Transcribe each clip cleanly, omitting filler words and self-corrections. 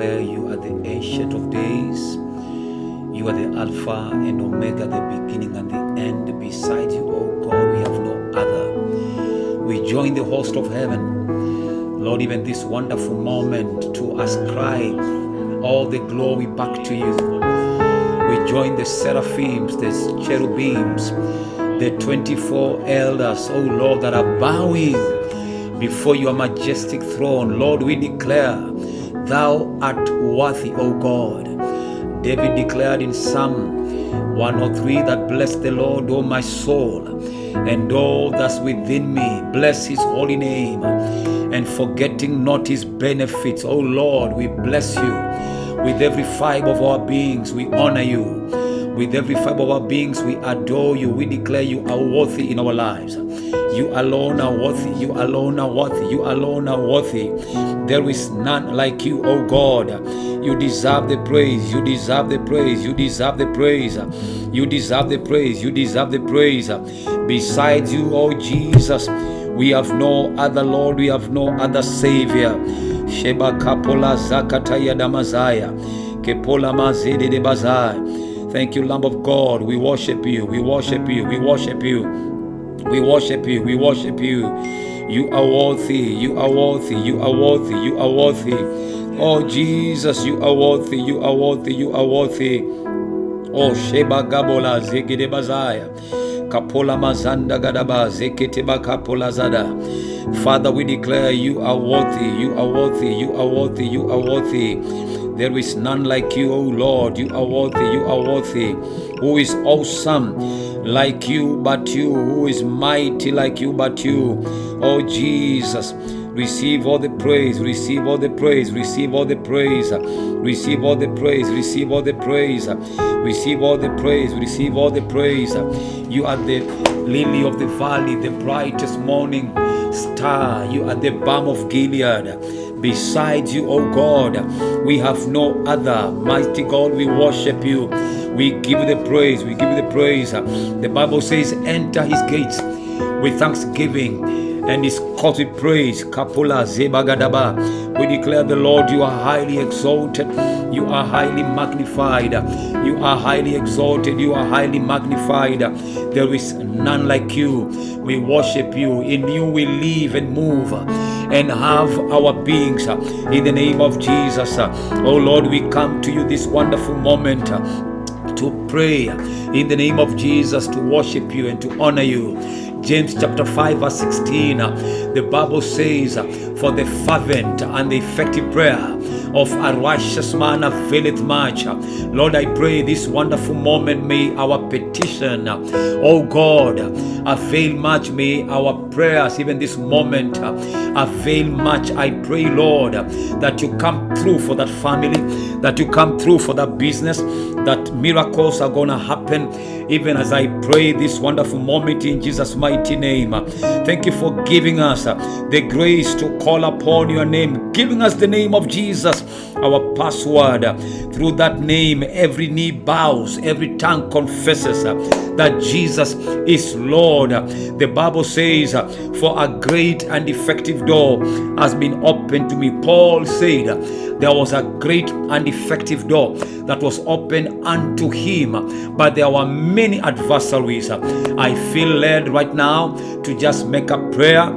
declare you are the Ancient of Days. You are the Alpha and Omega, the beginning and the end. Besides you, O God, we have no other. We join the host of heaven, Lord, even this wonderful moment to ascribe all the glory back to you. We join the seraphims, the cherubims, the 24 elders, O Lord, that are bowing before your majestic throne. Lord, we declare thou art worthy, O God. David declared in Psalm 103 that bless the Lord, O my soul, and all that's within me. Bless his holy name, and forgetting not his benefits. O Lord, we bless you. With every fiber of our beings, we honor you. With every fiber of our beings, we adore you. We declare you are worthy in our lives. You alone are worthy. You alone are worthy. You alone are worthy. There is none like you, O God. You deserve the praise. You deserve the praise. You deserve the praise. You deserve the praise. You deserve the praise. Besides you, O Jesus, we have no other Lord. We have no other Savior. Sheba kapola zakataya damazaya. Kepola mazede de bazai. Thank you, Lamb of God. We worship you. We worship you. We worship you. We worship you. We worship you. You are worthy. You are worthy. You are worthy. You are worthy. Oh Jesus, you are worthy. You are worthy. You are worthy. Oh Sheba Gabola Zegede Bazaya. Kapola Mazanda Gadaba Zeketeba Kapola Zada. Father, we declare you are worthy. You are worthy. You are worthy. You are worthy. There is none like you, O Lord. You are worthy. You are worthy. Who is awesome like you but you? Who is mighty like you but you? Oh Jesus, receive all the praise. Receive all the praise. Receive all the praise. Receive all the praise. Receive all the praise. Receive all the praise. Receive all the praise. You are the lily of the valley, the brightest morning star. You are the balm of Gilead. Besides you, O God, we have no other. Mighty God, we worship you. We give you the praise. We give you the praise. The Bible says, enter his gates with thanksgiving and his courts with praise. Kapula Zebagadaba. We declare the Lord, you are highly exalted. You are highly magnified. You are highly exalted. You are highly magnified. There is none like you. We worship you. In you we live and move and have our beings. In the name of Jesus. Oh Lord, we come to you this wonderful moment to pray in the name of Jesus, to worship you and to honor you. James chapter 5 verse 16, the Bible says, for the fervent and the effective prayer of a righteous man availeth much. Lord, I pray this wonderful moment, may our petition, oh God, avail much. May our prayers, even this moment, avail much. I pray, Lord, that you come through for that family, that you come through for that business, that miracles are going to happen, even as I pray this wonderful moment in Jesus' mighty name. Thank you for giving us the grace to call upon your name, giving us the name of Jesus, our password. Through that name, every knee bows, every tongue confesses that Jesus is Lord. The Bible says, for a great and effective door has been opened to me. Paul said there was a great and effective door that was open unto him, but there were many adversaries. I feel led right now to just make a prayer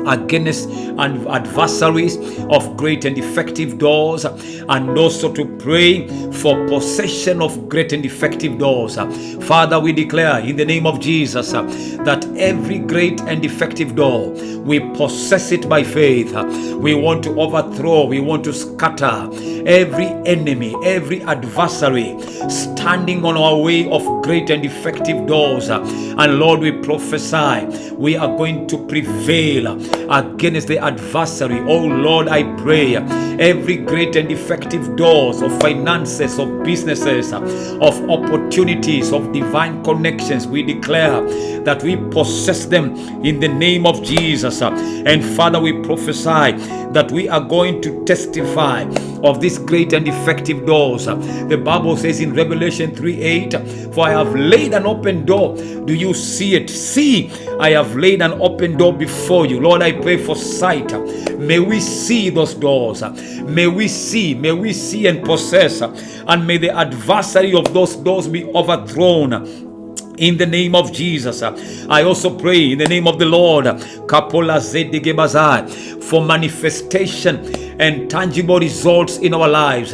against adversaries of great and effective doors, and also to pray for possession of great and effective doors. Father, we declare in the name of Jesus that every great and effective door, we possess it by faith. We want to overthrow, we want to scatter every enemy, every adversary standing on our way of great and effective doors. And Lord, we prophesy we are going to prevail against the adversary. Oh Lord, I pray every great and effective doors of finances, of businesses, of opportunities, of divine connections, we declare that we possess them in the name of Jesus. And Father, we prophesy that we are going to testify of these great and effective doors. The Bible says in Revelation 3:8, for I have laid an open door. Do you see it? See, I have laid an open door before you. Lord, I pray for sight. May we see those doors. May we see and possess, and may the adversary of those doors be overthrown. In the name of Jesus. I also pray in the name of the Lord for manifestation and tangible results in our lives.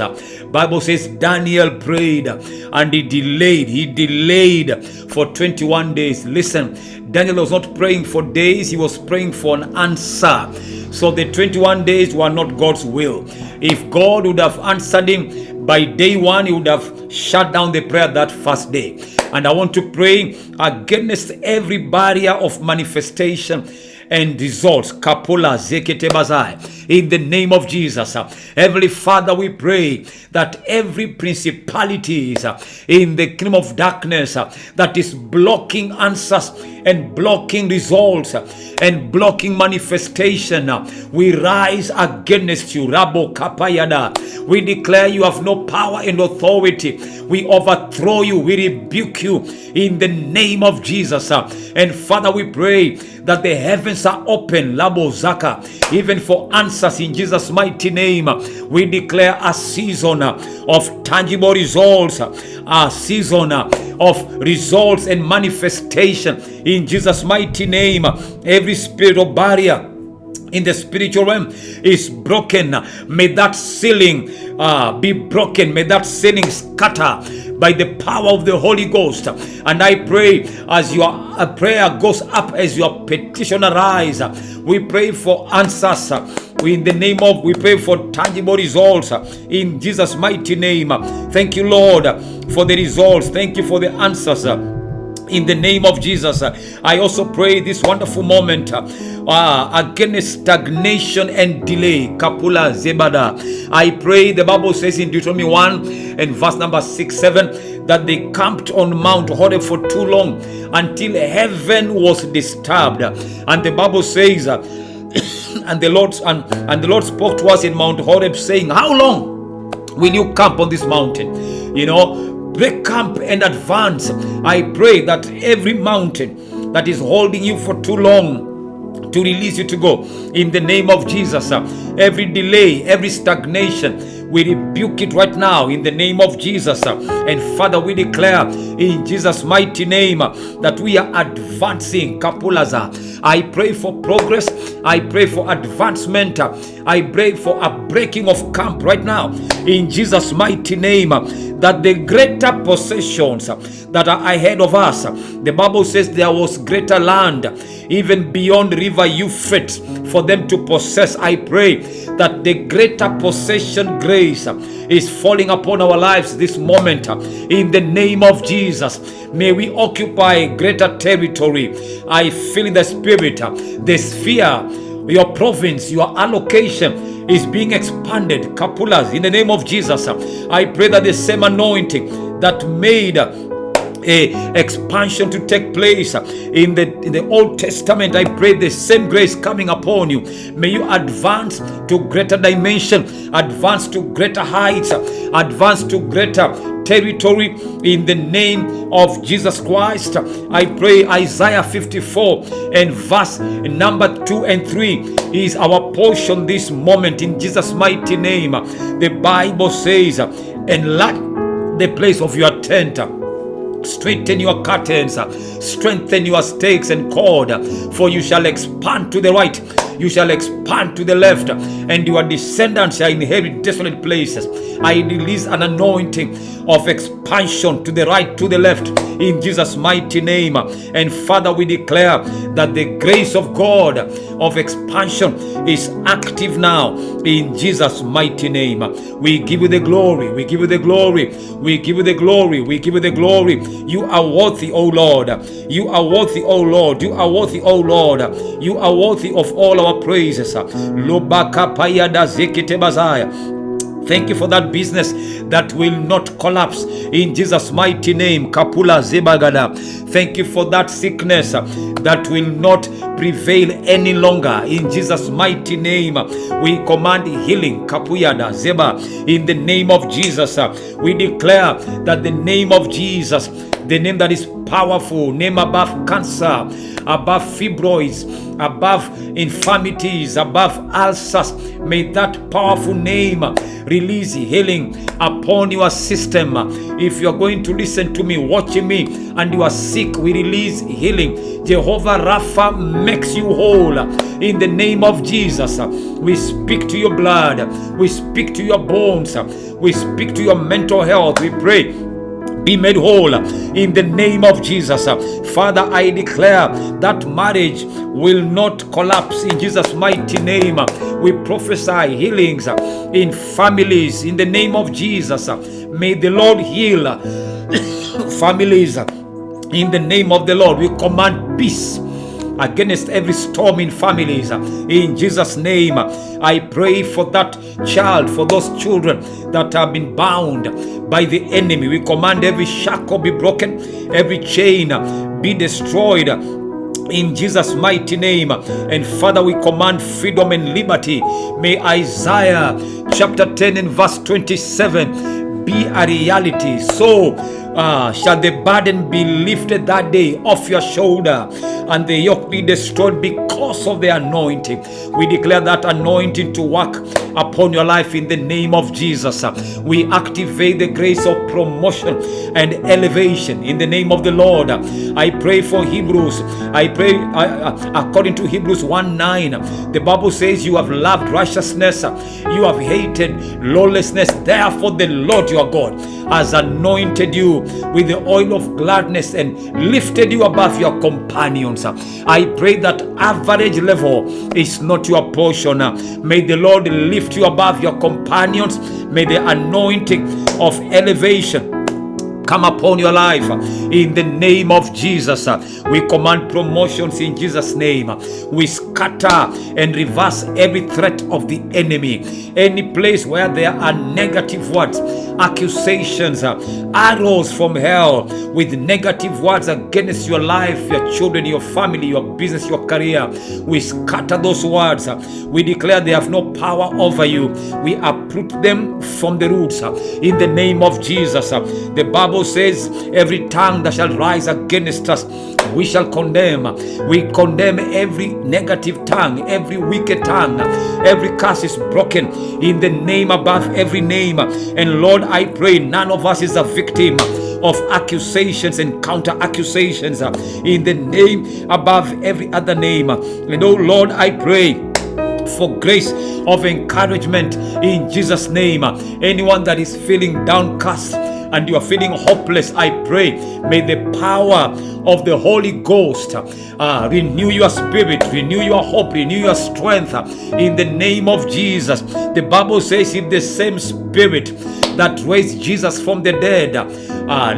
Bible says Daniel prayed and he delayed for 21 days. Listen, Daniel was not praying for days, he was praying for an answer. So the 21 days were not God's will. If God would have answered him by day one, he would have shut down the prayer that first day. And I want to pray against every barrier of manifestation and results. Kapula zekete bazai. In the name of Jesus. Heavenly Father, we pray that every principalities in the kingdom of darkness that is blocking answers and blocking results and blocking manifestation, we rise against you. Rabo kapayada. We declare you have no power and authority. We overthrow you. We rebuke you in the name of Jesus. And Father, we pray that the heavens are open, Labo Zaka, even for answers in Jesus' mighty name. We declare a season of tangible results, a season of results and manifestation in Jesus' mighty name. Every spirit of barrier in the spiritual realm is broken. May that ceiling be broken. May that ceiling scatter by the power of the Holy Ghost. And I pray as your prayer goes up, as your petition arise, we pray for answers. In the name of, we pray for tangible results in Jesus' mighty name. Thank you, Lord, for the results. Thank you for the answers. In the name of Jesus, I also pray this wonderful moment against stagnation and delay. Kapula Zebada. I pray, the Bible says in Deuteronomy 1 and verse number 6-7, that they camped on Mount Horeb for too long until heaven was disturbed. And the Bible says, and the Lord spoke to us in Mount Horeb, saying, how long will you camp on this mountain? Break camp and advance. I pray that every mountain that is holding you for too long, to release you to go in the name of Jesus. Every delay, every stagnation, we rebuke it right now in the name of Jesus. And Father, we declare in Jesus' mighty name that we are advancing. Kapulaza. I pray for progress. I pray for advancement. I pray for a breaking of camp right now in Jesus' mighty name, that the greater possessions that are ahead of us, the Bible says there was greater land even beyond river Euphrates for them to possess. I pray that the greater possession grace is falling upon our lives this moment in the name of Jesus. May we occupy greater territory. I feel in the spirit, the sphere, your province, your allocation is being expanded. Kapulas, in the name of Jesus. I pray that the same anointing that made a expansion to take place in the Old Testament, I pray the same grace coming upon you. May you advance to greater dimension, advance to greater heights, advance to greater territory in the name of Jesus Christ. I pray Isaiah 54 and verse number 2 and 3 is our portion this moment in Jesus' mighty name. The Bible says, enlarge the place of your tent, straighten your curtains, strengthen your stakes and cord, for you shall expand to the right, you shall expand to the left, and your descendants shall inherit desolate places. I release an anointing of expansion to the right, to the left, in Jesus' mighty name. And Father, we declare that the grace of God of expansion is active now in Jesus' mighty name. We give you the glory, we give you the glory, we give you the glory, we give you the glory. You are worthy, O Lord. You are worthy, O Lord. You are worthy, O Lord. You are worthy of all our praises. Lobaka payada zekite bazaya. Thank you for that business that will not collapse in Jesus' mighty name. Kapula Zebagada. Thank you for that sickness that will not prevail any longer in Jesus' mighty name. We command healing. Kapuyada Zeba. In the name of Jesus, we declare that the name of Jesus, the name that is powerful, name above cancer, above fibroids, above infirmities, above ulcers, may that powerful name release healing upon your system. If you are going to listen to me, watching me, and you are sick, we release healing. Jehovah Rapha makes you whole. In the name of Jesus, we speak to your blood, we speak to your bones, we speak to your mental health. We pray, be made whole in the name of Jesus. Father, I declare that marriage will not collapse in Jesus' mighty name. We prophesy healings in families in the name of Jesus. May the Lord heal families in the name of the Lord. We command peace against every storm in families in Jesus' name. I pray for that child, for those children that have been bound by the enemy. We command every shackle be broken, every chain be destroyed in Jesus' mighty name. And Father, we command freedom and liberty. May Isaiah chapter 10 and verse 27 be a reality. So shall the burden be lifted that day off your shoulder, and the yoke be destroyed because of the anointing. We declare that anointing to work upon your life in the name of Jesus. We activate the grace of promotion and elevation in the name of the Lord. I pray for Hebrews. I pray according to Hebrews 1:9. The Bible says, you have loved righteousness, you have hated lawlessness. Therefore the Lord your God has anointed you with the oil of gladness and lifted you above your companions. I pray that average level is not your portion. May the Lord lift you above your companions. May the anointing of elevation come upon your life in the name of Jesus. We command promotions in Jesus' name. We scatter and reverse every threat of the enemy. Any place where there are negative words, accusations, arrows from hell with negative words against your life, your children, your family, your business, your career, we scatter those words. We declare they have no power over you. We uproot them from the roots in the name of Jesus. The Bible says, every tongue that shall rise against us, we shall condemn. We condemn every negative tongue, every wicked tongue. Every curse is broken in the name above every name. And Lord, I pray none of us is a victim of accusations and counter accusations in the name above every other name. And oh Lord, I pray for grace of encouragement in Jesus' name. Anyone that is feeling downcast and you are feeling hopeless, I pray, may the power of the Holy Ghost renew your spirit, renew your hope, renew your strength in the name of Jesus. The Bible says, if the same spirit that raised Jesus from the dead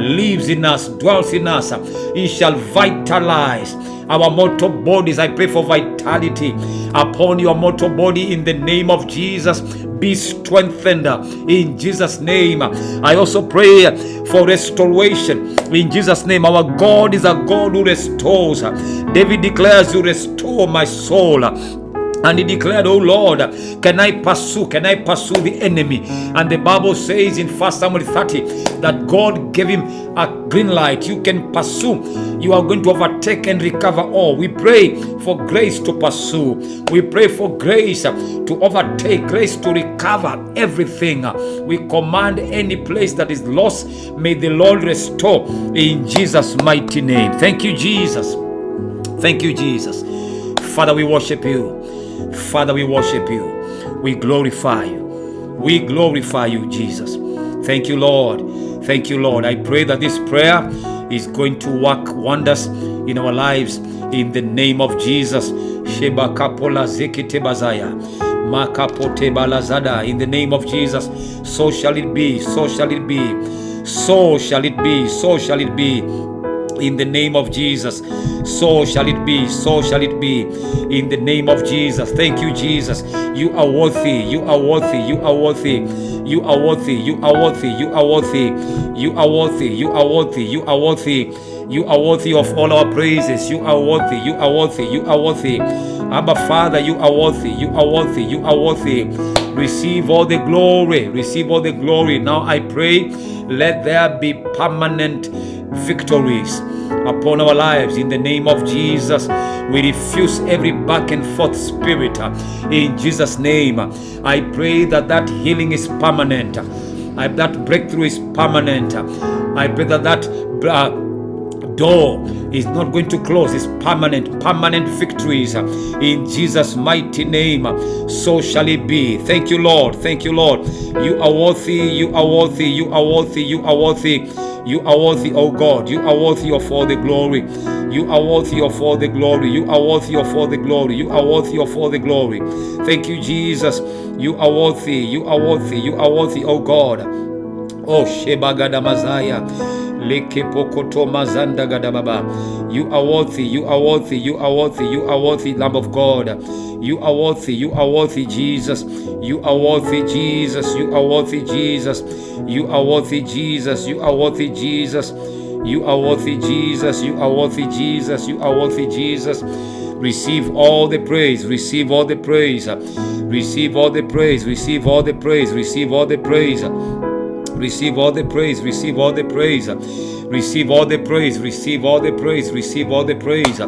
lives in us, dwells in us, he shall vitalize our mortal bodies. I pray for vitality upon your mortal body in the name of Jesus. Be strengthened in Jesus' name. I also pray for restoration in Jesus' name. Our God is a God who restores. David declares, you restore my soul. And he declared, oh Lord, can I pursue the enemy? And the Bible says in 1 Samuel 30 that God gave him a green light. You can pursue. You are going to overtake and recover all. We pray for grace to pursue. We pray for grace to overtake, grace to recover everything. We command any place that is lost, may the Lord restore in Jesus' mighty name. Thank you, Jesus. Thank you, Jesus. Father, we worship you. Father, we worship you. We glorify you. We glorify you, Jesus. Thank you, Lord. Thank you, Lord. I pray that this prayer is going to work wonders in our lives in the name of Jesus. Sheba kapola zekite bazaya. Makapote balazada. In the name of Jesus. So shall it be. So shall it be. So shall it be. So shall it be. In the name of Jesus, so shall it be, so shall it be. In the name of Jesus. Thank you, Jesus. You are worthy, you are worthy, you are worthy, you are worthy, you are worthy, you are worthy, you are worthy, you are worthy, you are worthy, you are worthy of all our praises. You are worthy, you are worthy, you are worthy. Abba Father, you are worthy, you are worthy, you are worthy. Receive all the glory, receive all the glory. Now I pray, let there be permanent victories upon our lives in the name of Jesus. We refuse every back and forth spirit in Jesus' name. I pray that that healing is permanent, that breakthrough is permanent. I pray that that door is not going to close. It's permanent victories in Jesus' mighty name. So shall it be. Thank you, Lord. Thank you, Lord. You are worthy, you are worthy, you are worthy, you are worthy. You are worthy, oh God. You are worthy of all the glory. You are worthy of all the glory. You are worthy of all the glory. You are worthy of all the glory. Thank you, Jesus. You are worthy. You are worthy. You are worthy, oh God. Oh Shebagada Mazaya. Leke Pokoto Mazanda Gadababa. You are worthy. You are worthy. You are worthy. You are worthy, Lamb of God. You are worthy. You are worthy, Jesus. You are worthy, Jesus. You are worthy, Jesus. You are worthy, Jesus. You are worthy, Jesus. You are worthy, Jesus. You are worthy, Jesus. You are worthy, Jesus. Receive all the praise. Receive all the praise. Receive all the praise. Receive all the praise. Receive all the praise. Receive all the praise. Receive all the praise. Receive all the praise. Receive all the praise. Receive all the praise.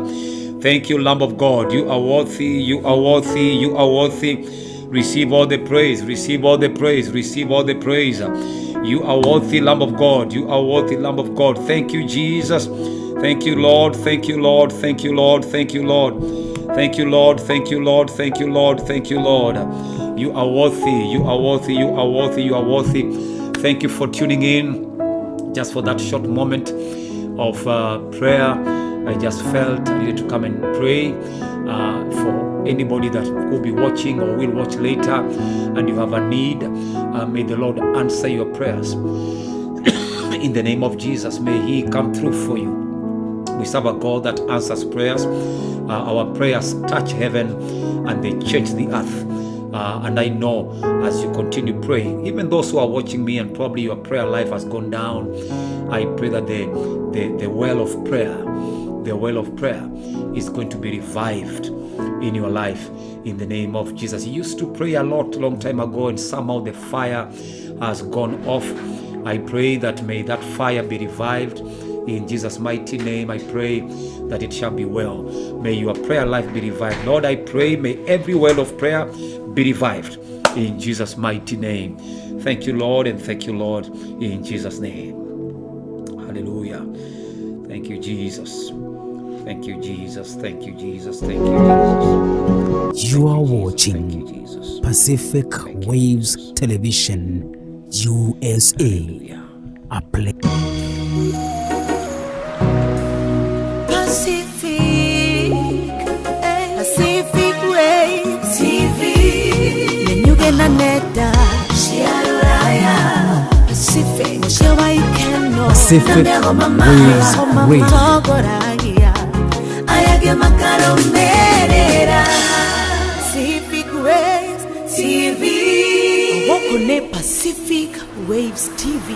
Thank you, Lamb of God. You are worthy. You are worthy. You are worthy. Receive all the praise. Receive all the praise. Receive all the praise. You are worthy, Lamb of God. You are worthy, Lamb of God. Thank you, Jesus. Thank you, Lord. Thank you, Lord. Thank you, Lord. Thank you, Lord. Thank you, Lord. Thank you, Lord. Thank you, Lord. Thank you, Lord. You are worthy. You are worthy. You are worthy. You are worthy. Thank you for tuning in. Just for that short moment of prayer, I just felt I needed to come and pray for anybody that will be watching or will watch later and you have a need. May the Lord answer your prayers. In the name of Jesus, may He come through for you. We serve a God that answers prayers. Our prayers touch heaven and they change the earth. And I know as you continue praying, even those who are watching me and probably your prayer life has gone down, I pray that the well of prayer is going to be revived in your life in the name of Jesus. You used to pray a long time ago and somehow the fire has gone off. I pray that may that fire be revived in Jesus' mighty name. I pray that it shall be well. May your prayer life be revived. Lord, I pray may every well of prayer be revived in Jesus' mighty name. Thank you, Lord, and thank you, Lord, in Jesus' name. Hallelujah. Thank you, Jesus. Thank you, Jesus. Thank you, Jesus. Thank you, Jesus. You are watching Pacific Waves Television USA. A play. Pacific Waves TV. Nenyugena neta. Shiaraya. Pacific. Mshewa ikeno. Pacific Waves Radio. Ayage makaro merera. Pacific Waves TV. Woko ne Pacific Waves TV.